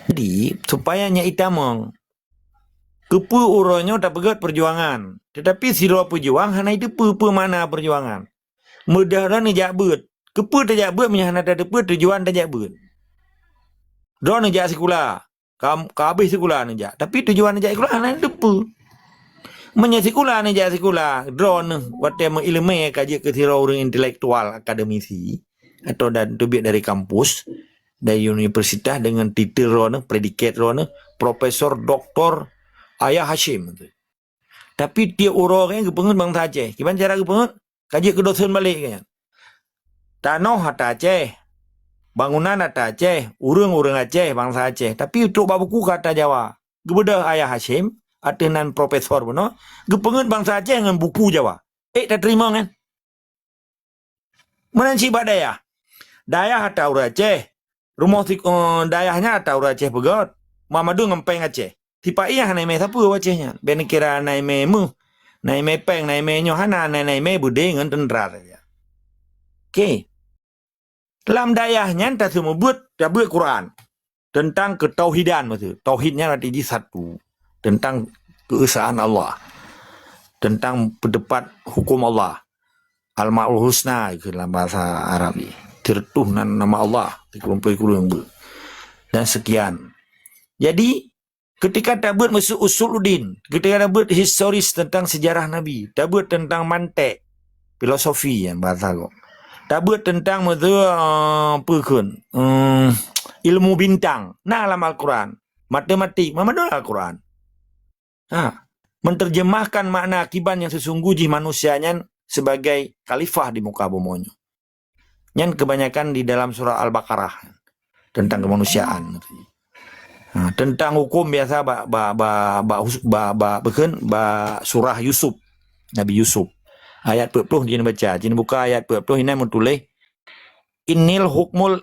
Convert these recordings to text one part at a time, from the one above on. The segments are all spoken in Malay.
Jadi supayanya itamong kepu uronyo tak pegat perjuangan. Tetapi siro perjuang hana itu pe mana perjuangan. Mudah ni jak bet. Kepu tak jak bet menyahana tak depe tujuan tak jak bet. Don ni jak sekolah. Habis sekolah ni jak. Tapi tujuan ni jak sekolah hana depe. Menya sekolah ni jak sekolah. Drone whatever ilmu kaji ke siro orang intelektual akademisi atau dan tubik dari kampus dari universitas dengan titel rona predikat rona profesor doktor Ayah Hashim. Tapi dia orang yang kepengut bangsa Aceh. Gimana cara kepengut? Kaji ke dosen balik kan. Tanah hata Aceh. Bangunan hata Aceh. Urang-urang Aceh, bangsa Aceh. Tapi untuk buku kata Jawa. Kepada Ayah Hashim, atenan profesor pun, kepengut bangsa Aceh dengan buku Jawa. Tak terima kan? Mana sibak daya? Daya hata urang Aceh. Rumah dayahnya hata urang Aceh pegot. Mamadu ngempeng Aceh. Tipa iya naime siapa wajahnya. Ben kira naime mu. Naime peng, naime nyohana, naime bude dengan tendera saja. Okey. Dalam dayahnya entah semua buat Quran. Tentang ketauhidan maksud. Tauhidnya berarti di satu. Tentang keesaan Allah. Tentang pendapat hukum Allah. Al-Ma'ul Husna dalam bahasa Arab ni. Tertuh nama Allah. Dan sekian. Jadi ketika tak buat masuk usuluddin, ketika tak buat historis tentang sejarah Nabi, tak buat tentang mantek, filosofi yang bahasa kau, tak buat tentang ilmu bintang, nah dalam Al-Quran, matematik, mana Al-Quran, menterjemahkan makna akibat yang sesungguhnya manusianya sebagai khalifah di muka bumi. Yang kebanyakan di dalam surah Al-Baqarah tentang kemanusiaan. Tentang hukum biasa surah Yusuf, Nabi Yusuf ayat 40 dia baca, dia buka ayat 40 ini menulis innil hukmul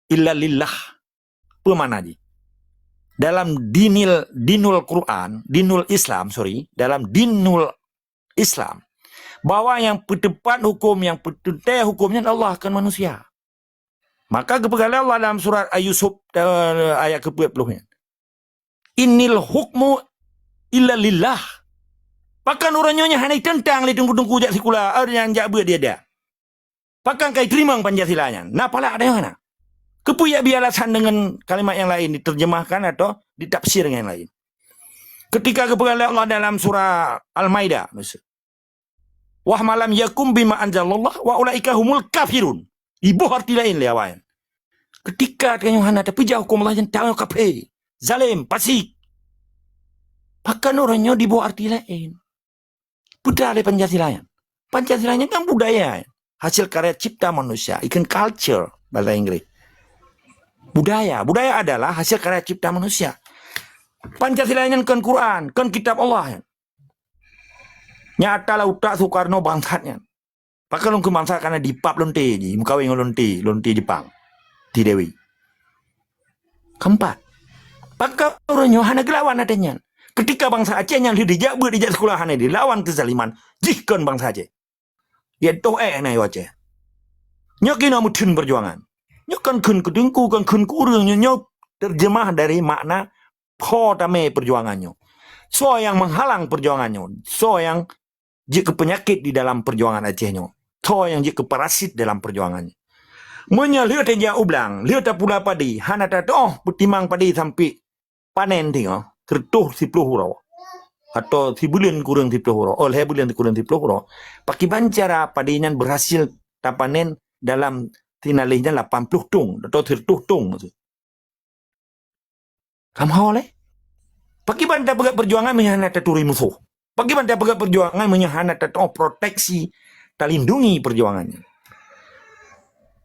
illa lillah. Apa makna dia? Dalam dinul Quran, dinul Islam, dalam dinul Islam, bahwa yang berdepan hukum, yang berdepan hukumnya Allah akan manusia. Maka kepada Allah dalam surat Yusuf ayat ke-40 innil hukmu illa lillah. Pakan orangnya hanya tentang li tunggu-tunggu jak sekolah yang jak buat dia dah. Pakan kai terima Pancasilanya. Nah pala ada yang mana? Kepuyak bialasan dengan kalimat yang lain diterjemahkan atau ditafsir dengan yang lain. Ketika kepada Allah dalam surah Al-Maidah, wah malam yakum bima anzalallah wa ulaika humul kafirun. Ibu arti lain lewayan. Ketika dengan hana tapi jauh hukum Allah yang tahu kafir. Zalim, pasik. Bahkan orangnya dibawa arti lain. Putra oleh Pancasilanya. Pancasilanya kan budaya. Hasil karya cipta manusia. Ikan culture, bahasa Inggris. Budaya. Budaya adalah hasil karya cipta manusia. Pancasilanya kan Quran, kan kitab Allah. Nyata lautak Soekarno bangsatnya. Bahkan orang bangsa karena dipap lonte. Mukawin lonte Jepang. Di Dewi. Keempat. Maka orangnya hanya gelawan adanya. Ketika bangsa Aceh yang dijak sekolah hanya dilawan kezaliman, jihkan bangsa Aceh. Dia to'ek na Aceh. Nyokin amutun perjuangan. Nyokan kun kedengku, kan kun kurung, nyok terjemah dari makna potame perjuangannya. So yang menghalang perjuangannya. So yang jika penyakit di dalam perjuangan Acehnya. So yang jika parasit dalam perjuangannya. Lihat aja ublang, lihat pula padi, hana tak putimang padi sampai panen tengok, tertuh 10 hurau. Atau 10 bulan kurang 10 hurau. 2 bulan kurang 10 hurau. Pakai bancara padinya berhasil tak panen dalam tinalihnya 80 tung atau 30 tung. Kamu oleh? Pakai bantar pegat perjuangan menyahana taturi musuh. Pakai bantar pegat perjuangan menyahana tatong proteksi, terlindungi perjuangannya.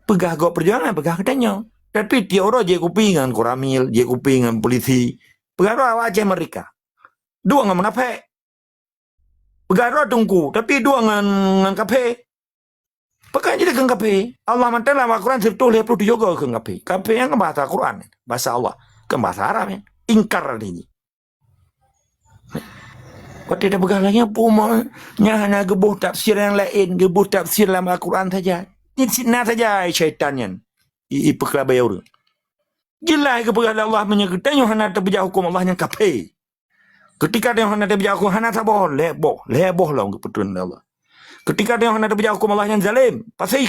Pegah gok perjuangan, pegah katanya. Tapi dia orang je kupingan Koramil, je kupingan polisi. Pegah awak Aceh mereka. Dua dengan menapek. Pegah tunggu, tapi dua dengan kape. Pegah jadi dengan kape. Allah mantalah Al-Quran serta lihat perlu juga dengan kape. Kape yang ke bahasa Quran, bahasa Allah, ke bahasa Arab ya. Ingkar ini. Kau tidak pegah lagi apa? Hanya gebuh tafsir yang lain, gebuh tafsir dalam Al-Quran saja. Ini saja syaitannya. Ipeklah bayar. Jelas kepada Allah menyertai hana terbeja hukum Allah yang kafir. Ketika dia hana terbeja hukum hana tabah leboh lah untuk pertuan Allah. Ketika dia hana terbeja hukum Allah yang zalim, pasih.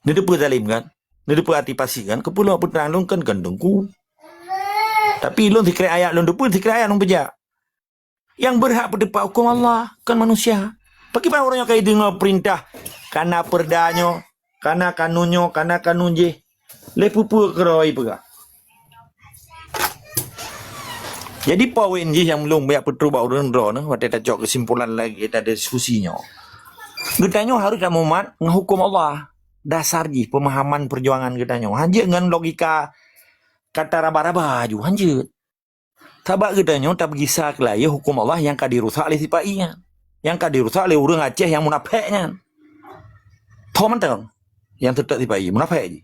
Dia depa zalim kan? Dia depa hati pasih kan? Kepulau putrang long kan kandungku. Tapi long dikira ayat long depa dikira ayat long beja. Yang berhak berdepan hukum Allah kan manusia. Bagaimana orang yang kaya dengar perintah kana perdanya, kana kanunnya, kana kanun je. Lepupu keroi pega. Jadi poin je yang belum banyak petrus bau rendra nah, waktu tak cok kesimpulan lagi tak ada diskusinya. Getanya harus umat menghukum Allah. Dasar je pemahaman perjuangan getanya. Hanya dengan logika kata raba-raba ju hanya. Tabak getanya tak bergisah lah ya hukum Allah yang kadirusak oleh sipainya. Yang kadirusak oleh orang Aceh yang munafeknya. Tahu mentang yang tetap sipai munafek je.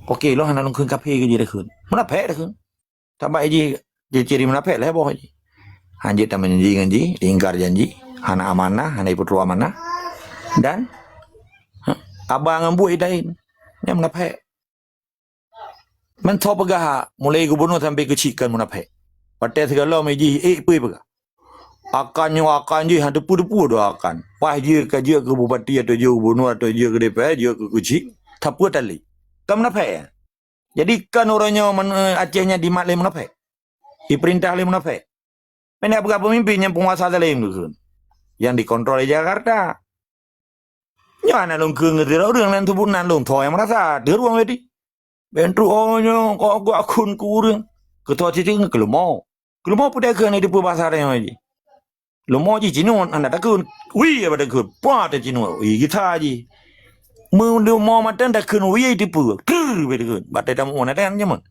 Okey lo hana longkun kafe ke je dah kun. Munafek dah kun. Tambah je ciri munafek lah boh je. Hanjit tak menjanji dengan je, ingkar janji, hana amanah, hana iputru amanah. Dan abang ambu idain. Yang munafek. Mentau pegah mulai gubernur sampai kecikan munafek. Pakai segala meji pui pegah. Akannya akan je hang depu-depu dah akan. Wah je ke bupati atau je gubernur atau je ke DPR je ke kecik. Tapu tali. Kan munafik ya? Jadi kan orangnya Acehnya dimaklai munafik. Diperintah oleh munafik. Mana berapa pemimpin yang penguasa zalim tu? Yang dikontrol di Jakarta. Ya nak long ke ngerti orang lain tu pun nak long thoi yang merasa dia ruang wedi. Bentuk orangnya kau akun kurang. Ketua cicing kelemo. Kelemo pun dah kena di bahasa yang wedi. Lemo je Cina anak takun. Wih apa takun? Puat Cina. Wih kita je. Mau matan dah kena wih tipu. Tur betul. Batai tamu mana dah nyaman.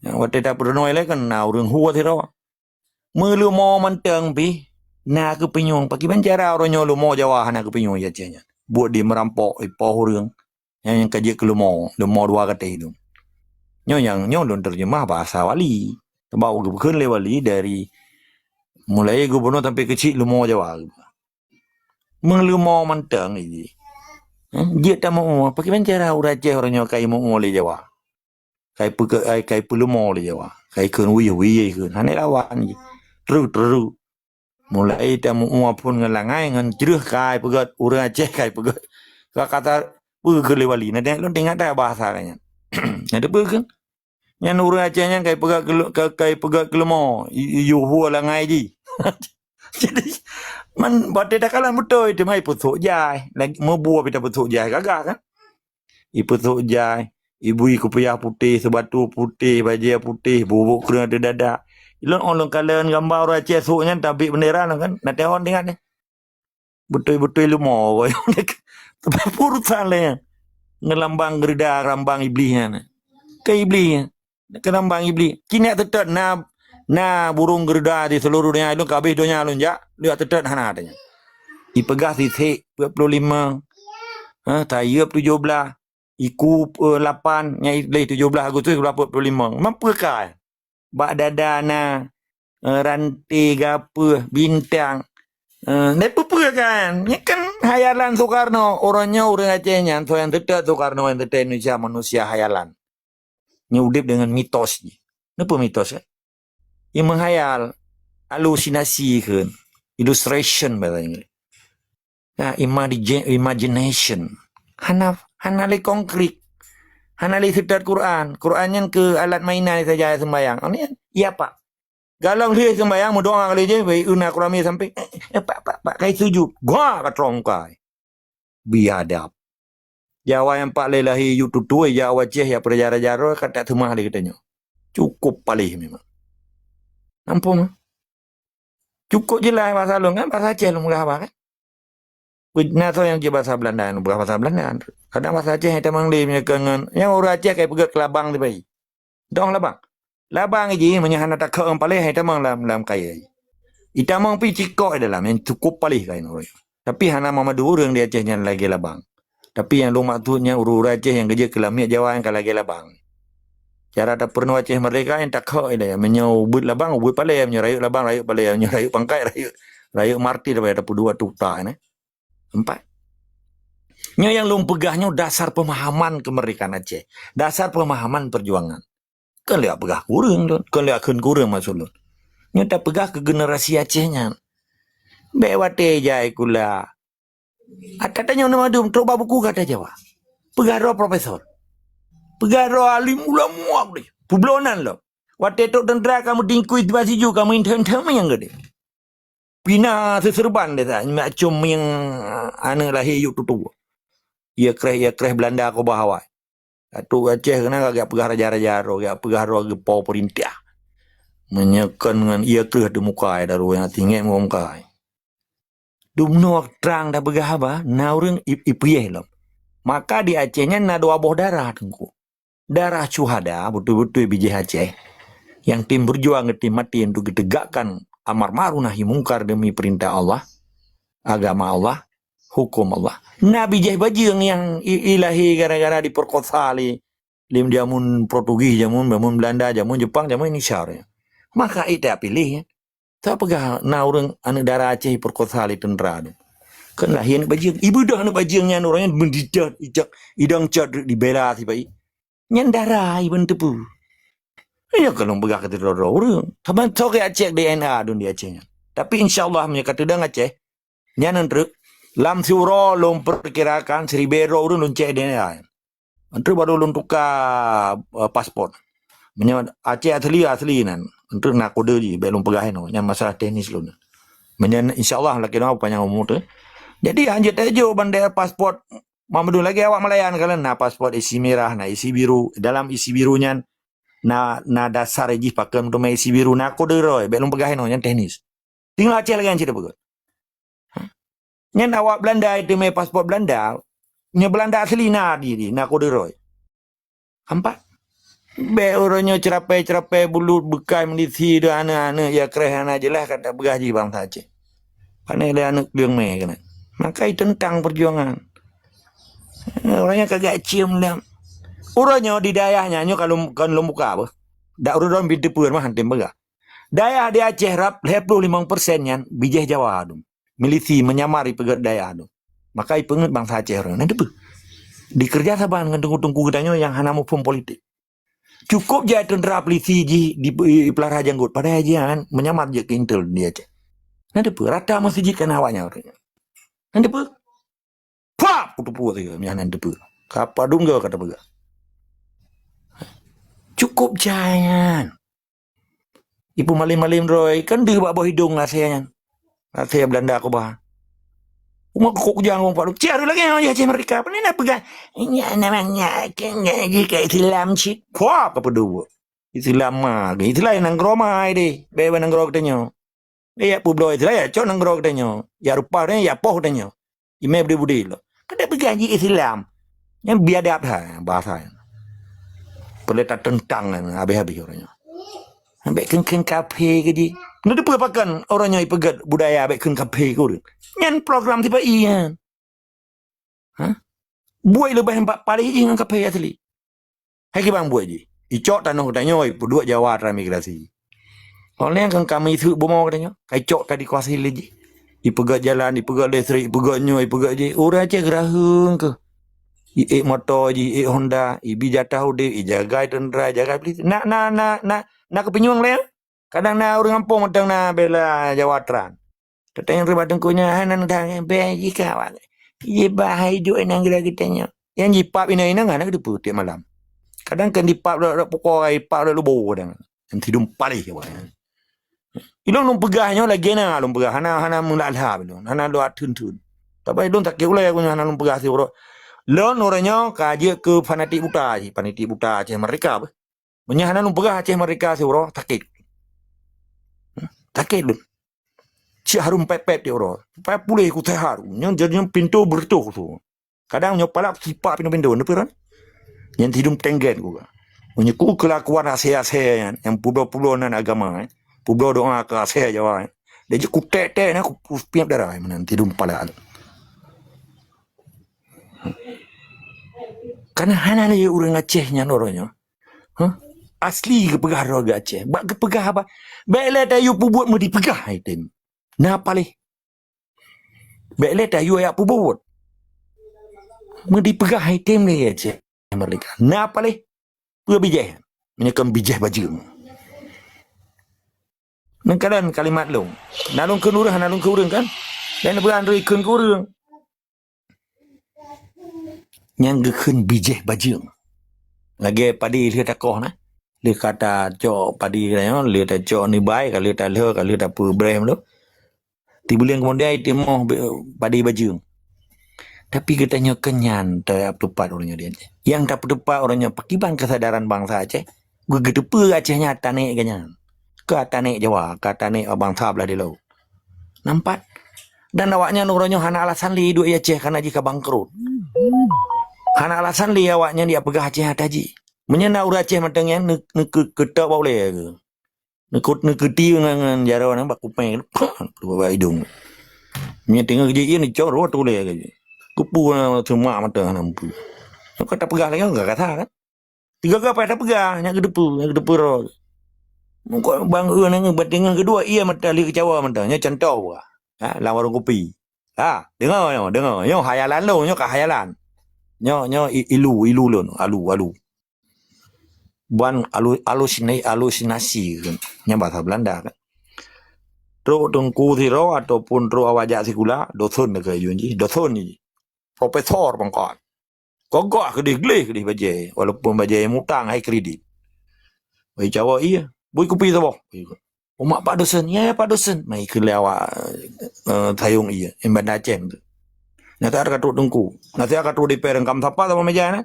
Batai tak pernah elak kan orang huat hero. Melu mau manteng pi. Nak kepenyong. Pakai penjara orangnya lu mau Jawa nak kepenyong ya cenya. Buat dia merampok ipoh orang. Yang kerja ke lu mau dua kata itu. Yang don terjemah bahasa wali. Sebab bukan le wali dari mulai gubernur sampai kecil lu mau Jawa. Melu mau manteng ini. Dia tak mau pakai penjara orang Aceh orangnya kai mau oleh Jawa. Kai perlu mau oleh Jawa. Kai kun wih kun. Hanya lawan je. Terus. Mulai tak mau pun ngelangai ngan jerih kai pegat orang Aceh kai pegat. Kata pergi wali. Nanti lu tengok tak bahasa kanya. Ada pergi. Yang orang Acehnya kai pegat kelemo. Yuhu langai je. Jadi batai dah kalah betul itu mai putuk jai lagi mau buah pita putuk jai gagak kan putuk jai ibu kupiah putih sebatu putih baju putih bubuk kena ada dadak ilon orang kalian gambar orang Aceh suknya tabik bendera kan nak tengok tengok ni betul-betul lu mau tapi purusan lah ngelambang gerda rambang iblisnya ke iblisnya ke rambang iblis kini tetap burung gerda di seluruh dunia itu kabeh dunia lunjak dia tetap hana adanya. Ipegah titik 25 tayub 17 iku 8 nyai 17 Agustus 25 mampu kan bak dadana rantai gapa bintang depa kan ni kan hayalan Soekarno orangnya orang Acehnya so yang tetap Soekarno yang tetap Indonesia manusia hayalan nyudip dengan mitos ni apa mitos kan yang menghayal halusinasi kan illustration bahasa nah, imagination hana le konkret hana le sedat Quran yang ke alat mainan saja sembayang ini ya pak galang dia sembayang mau doa kali je baik una Quran sampai pak kai sujud gua katrong kai biadab Jawa yang pak lelahi YouTube tu Jawa Aceh ya perjara-jara kata temah dia katanya cukup palih memang nampak mah cukup je lah bahasa lu kan bahasa Aceh lu apa kan nah so yang je bahasa Belanda bukan bahasa Belanda kadang bahasa Aceh yang temang dia menyekangan yang orang Aceh kayak pegat kelabang tu bayi dong labang je menyahana tak ke palih yang temang dalam kaya itamang pi cikok dalam yang cukup palih kain orang tapi hana mamadu orang di Aceh yang lagi labang tapi yang lu maksudnya orang Aceh yang kerja kelamnya Jawa yang lagi labang cara tak pernah Aceh mereka yang tak ke dia menyebut labang ubut palih menyerayuk labang rayuk palih menyerayuk pangkai rayuk marti daripada dua tuta ni 4 Nya yang lung pegahnya dasar pemahaman kemerdekaan Aceh. Dasar pemahaman perjuangan. Kan lihat pegah kurang tu. Kan lihat kun kurang maksud lu. Nya tak pegah ke generasi Acehnya. Bewate jai kula. Katanya nama dum coba buku kata Jawa. Pegah roh profesor. Pegah roh alim ulama ni. Publonan lo. Waktu itu tentera kamu tingkui tiba siju kamu intern yang gede. Pina seserban dia tak. Macam yang anak lahir yuk tutu. Ia kreh Belanda aku bahawa. Tu Aceh kena agak pegah raja-raja roh. Agak pegah roh gepau perintah. Menyekan dengan ia kreh di muka ada roh yang tinggi muka. Dumno terang dah pegah apa? Na orang ipiyeh lah. Maka di Acehnya na dua boh darah tengku. Darah syuhada betul-betul biji Aceh. Yang tim berjuang tim mati untuk ditegakkan amar ma'ruf nahi mungkar demi perintah Allah, agama Allah, hukum Allah. Nabi Jah Bajing yang ilahi gara-gara diperkosa lim jamun Portugis, jamun Belanda, jamun Jepang, jamun Indonesia. Maka itu pilih ya. Tak pegah na orang anak darah Aceh perkosa tentera tu. Kan lahir anak Bajing. Ibu dah anak Bajingnya orangnya mendidak idang cat dibela si bayi. Nyan darah iban tepu. Ya kalau pegah kata orang. Taman sok Aceh DNA dun di Acehnya. Tapi insyaallah punya kata dang Aceh. Nyan truk lam suro lom perkirakan 1000 euro urun lon cek DNA. Antru baru lon tukar paspor. Punya Aceh asli nan. Antru nak kode je belum pegah no. Nyan masalah teknis lon. Menyan insyaallah laki no panjang umur tu. Jadi anjir tejo bandar paspor Mamadun lagi awak Malayan kalian na paspor isi merah na isi biru. Dalam isi birunya na dasar je pakai untuk isi biru na kode roy belum pegah no yang teknis. Tinggal Aceh lagi yang cerita begitu. Nyan awak Belanda itu mai paspor Belanda. Nya Belanda asli na di na kode roy. Hampa. Be orangnya cerapai bulut bekai milisi do ana ya kereh ana jelah kata pegah je bangsa Aceh. Panai le anak biang mai kena. Maka itu tentang perjuangan. Orangnya kagak cium lam. Orangnya di daerahnya kalau buka apa? Dak urang bidepur mah hantem bega. Daerah di Aceh rap 55% nya bijih Jawa adu. Milisi menyamari pegat daerah adu. Maka ipenget bangsa Aceh orang. Nanti dikerja saban dengan tunggu-tunggu katanya yang hana maupun politik. Cukup je tentera polisi di pelara janggut pada ajian menyamar je ke intel di Aceh. Nanti rata masih jikan awaknya orangnya. Nanti Pap putu tu yang nanti Kapa dungga kata bega. Cukup jangan. Ibu malim-malim roy kan di bawah hidung lah saya. Saya Belanda aku bah. Umur kok jangan pak. Cari lagi yang Aceh mereka. Apa ni nak pegang? Ini namanya jika Islam cik. Wah apa dua? Islam mah. Islam yang nanggroma ini. Beba nanggrok tanya. Ya publo Islam ya. Cok nanggrok tanya. Ya rupa tanya. Ya poh tanya. Ime budi lo. Kada pegang Islam. Yang biadab bahasa. Pelita tentang habis-habis orangnya. Ambek keng kafe ke di. Nanti pakan orangnya ipegat budaya ambek keng kafe ke orang. Nyan program tiba iya. Buai lebih empat paling dengan kafe asli. Hai ke bang buai je. Icok tanah katanya oi dua Jawa transmigrasi. Orang yang kami itu bomo katanya. Icok tadi kuasa lagi. Ipegat jalan, ipegat listrik, ipegat nyoy, ipegat je. Orang aja gerahung ke. Motor je, Honda, ibi jatah udah, jaga tentera, jaga polis. Nak kepenyuang leh. Kadang nak orang kampung matang nak bela Jawatran. Katanya riba tengkunya hanan dah bayi kawan. Ye bahai jo enang gerak kitanya. Yang jipap ina ngana ke depu tiap malam. Kadang kan dipap dak pokok pap dak lubo kadang. Yang tidum palih ke bawah. Ilong lum pegahnya lagi na lum pegah hana mula alha bilong. Hana lo atun-tun. Tapi ilong tak kira ya hana lum pegah si bro. Lon orangnya kaji ke fanatik buta je. Fanatik buta Aceh mereka apa. Menyahana lum pegah Aceh mereka si bro. Takit. Takit lum. Cik harum pepet dia bro. Pepet pulih ku harum. Yang jadinya pintu bertuh tu. Kadang nyopalak sipak pintu-pintu. Nampak kan? Yang hidung tenggen ku. Menyeku kelakuan Asia-Asia yang pulau-pulau nan agama. Pulau doa ke Asia Jawa. Dia je ku tek-tek nak ku piap darah. Nanti hidung pala. Karena hana ni orang Acehnya orangnya. Asli ke pegah roga Aceh. Bak ke pegah apa? Baiklah tayu buat mau dipegah item. Napa leh? Baiklah tayu ayak buat. Medipegah item dia Aceh Merdeka. Napa leh? Pua bijih. Menyekam bijih baju. Nengkadan kalimat long. Nalung ke nurah, nalung ke urang kan? Dan berandai ikun ke urang. Yang gekun bijih baju. Lagi padi dia takoh na. Dia kata cok padi dia, dia kata cok ni baik, kalau dia tak leh, kalau dia tak berbrem tu. Tibulan kemudian item mau padi baju. Tapi katanya kenyan tak tepat orangnya dia. Yang tak tepat orangnya pakiban kesadaran bangsa Aceh. Begitu pun Acehnya tanik kenyan. Ke tanik Jawa, ke tanik bangsa belah di laut. Nampak? Dan awaknya orangnya hana alasan li hidup Aceh karena jika bangkrut. Hana alasan li awaknya dia pegah Aceh hataji. Menyena ura Aceh matangnya nak ketak boleh ke. Nak keti dengan jara orang bak kuping. Dua hidung. Nya tengah kerja ini cor tu boleh ke. Kupu semua mata nampu. Kata pegah lagi enggak kata kan. Tiga ke apa ada pegah, yang kedepu roh. Muka bang nang batingan kedua ia mata li kecewa mata, nya cantau ah. Ha, lang warung kopi. Ha, dengar. Nyo hayalan lo, nyo kahayalan. Nyo ilu lon, alu. Buan alusinasi kan. Nya bahasa Belanda kan. Tro tengku siro ataupun tro awajak sikula, doson ke yunji, doson ni. Profesor bangkot. Kogok kedih bajai. Walaupun bajai mutang hai kredit. Bagi Jawa iya. Bui kopi tu boh. Mak Pak Dosen. Ya Pak Dosen. Mai kelawak tayung iya. Emban Aceh tu. Nanti ada katuk tengku. Nanti ada katuk DPR rengkam siapa sama meja na.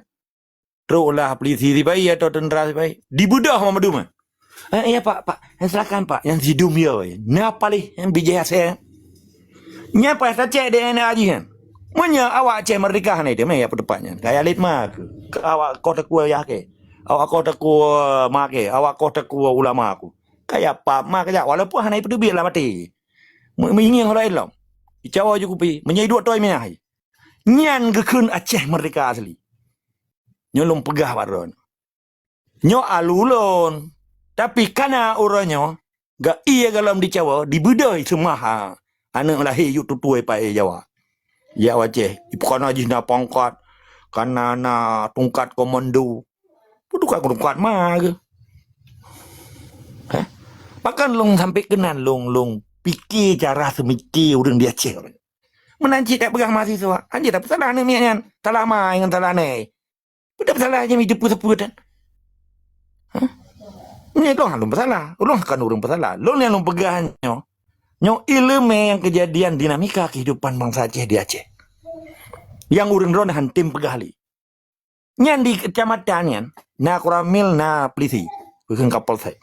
Teruk lah polisi si bayi atau tentera si bayi. Dibudah sama madum. Iya Pak. Silakan Pak. Yang hidum ya. Napa lih. Yang bijaya saya. Nyapa saya cek DNA aja kan. Menya awak Aceh Merdeka ni dia ya pendapatnya. Kayak lit mak. Awak kota kuah ya ke. Awak kota kuah mak ke. Awak kota kuah ulama aku. Kayak apa mak kayak walaupun hanai peduli lah mati. Mengingin orang Islam. Jawa je kupi. Menyai dua toy minah. Nyan gekun Aceh Merdeka asli. Nyolong pegah baron. Nyo alulon. Tapi kana orangnya gak iya dalam di Jawa dibudai semua ha. Anak lahir yuk tutuai pai Jawa. Ya Aceh, ipukana jina pangkat, kanana tungkat komando. Bukan tungkat mah ke? Hah? Pakan long sampai kenan long fikir cara semikir orang di Aceh. Menanci tak pegang mahasiswa. Anjir tak salah ni mian. Salah mah dengan salah ni. Tidak salah aja mi depu dan. Hah? Ni long halum bersalah. Long kan orang bersalah. Long yang long pegahnya. Nyo ilmu yang kejadian dinamika kehidupan bangsa Aceh di Aceh. Yang urun-urun hantim pegahli. Nyan di kecamatan yan, na kuramil na polisi. Bukan kapal saya.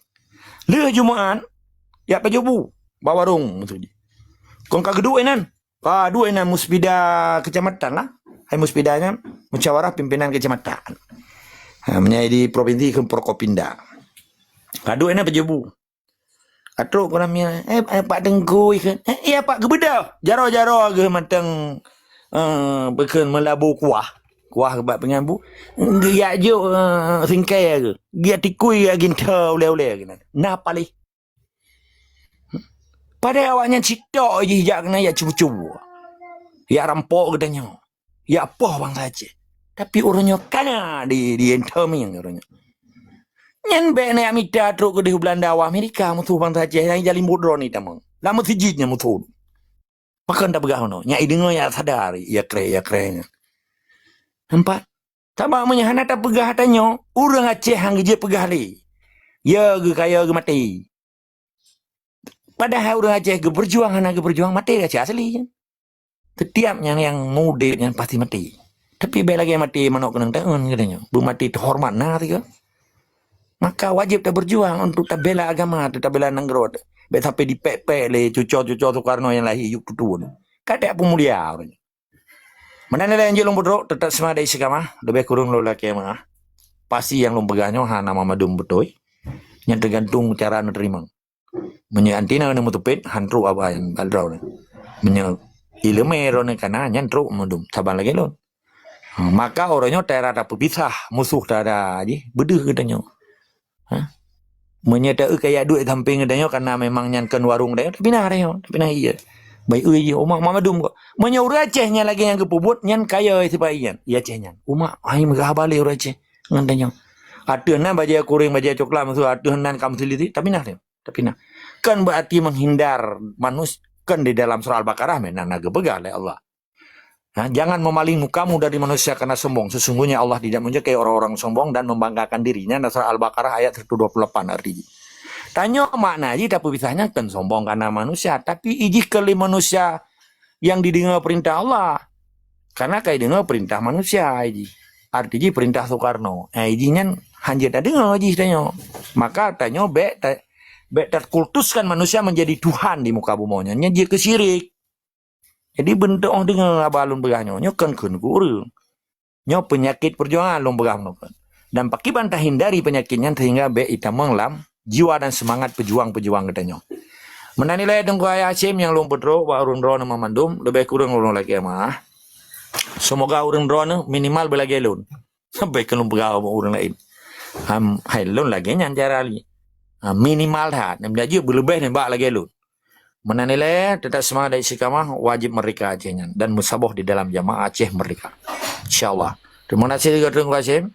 Le Jumaan, ya pajobu, bawarung maksudnya. Kong kedua nan, dua nan musbida kecamatan lah. Hai musbidanya musyawarah pimpinan kecamatan. Menjadi provinsi ke Prokopinda. Kedua nan pajobu. Atrok kuramil, Pak Tengku ikan. Iya Pak gebeda. Jaro ke matang bekan melabu kuah kebat pengambu dia jo singkai ke dia tikui ginta oleh napa lih pada awaknya cita je jak kena ya cubu-cubu ya rampok katanya ya apa bang saja tapi orangnya kana di entermin orangnya nyan be na amita truk ke di Belanda wa Amerika musuh bang saja yang jadi mudro ni tamang lama sijitnya musuh pakan tak begah no. Nyai dengar ya sadar ya kre. Nampak? Tambah menyahana tak pegah tanya, orang Aceh hang je pegah li. Ya ge kaya ge mati. Padahal orang Aceh ge berjuang mati Aceh asli. Setiap yang muda yang pasti mati. Tapi be lagi mati manok kenang tahun katanya. Bermati terhormat nah tiga. Maka wajib tak berjuang untuk tak bela agama, tak bela nanggrod. Be sampai dipek-pek le cucu Soekarno yang lahir yuk tutu. Kada pun mulia orangnya. Mana yang jelong bodro tetap semua dari sekama, lebih kurang lo laki mah. Pasti yang lo pegahnya nama madum betul. Yang tergantung cara menerima. Menye antina na mutupit hantru apa yang aldrau. Menye ilmu erone kana nyantru madum saban lagi lo. Maka orangnya tera tak berpisah musuh tada aja beduh katanya. Menyedai kayak duit samping katanya karena memang nyankan warung dia tapi nah iya. Baik je umak mamadum ko. Menyuruh Acehnya lagi yang kepubut nyan kaya sebab iyan. Ya Acehnya. Umak ai megah balik ur Aceh. Ngandanya. Ada nan baja kuring baja coklat maksud ada nan kamu teliti tapi nah. Tapi nah. Kan berarti menghindar manusia kan di dalam surah Al-Baqarah menan naga begal oleh Allah. Nah, jangan memaling mukamu dari manusia karena sombong. Sesungguhnya Allah tidak menyukai orang-orang sombong dan membanggakan dirinya. Surah Al-Baqarah ayat 128 artinya. Tanya makna ji tapi bisanya kan sombong karena manusia. Tapi iji kali manusia yang didengar perintah Allah. Karena kayak dengar perintah manusia iji. Artinya perintah Soekarno. Ijinya hanjir tak dengar iji tanya. Maka tanya terkultuskan manusia menjadi Tuhan di muka bumi. Nya kesyirik. Jadi bentuk orang dengar abalun berahnya. Nya kan kurang. Nya penyakit perjuangan long berah. Dan pakai bantah hindari penyakitnya sehingga ita menglam jiwa dan semangat pejuang-pejuang katanya. Menanilai tengku ayah Hashim yang long pedro wa urun drone memandum lebih kurang ulun lagi mah. Semoga urun drone minimal belagi lun. Sampai ke lumpuga urun lain. Hai lun lagi nyan cara li. Minimal dah. Nam jadi berlebih nembak lagi lun. Menanilai tetap semangat dari istiqamah wajib mereka Acehnya dan musabah di dalam jamaah Aceh mereka. Insyaallah. Terima kasih juga Tengku Hashim.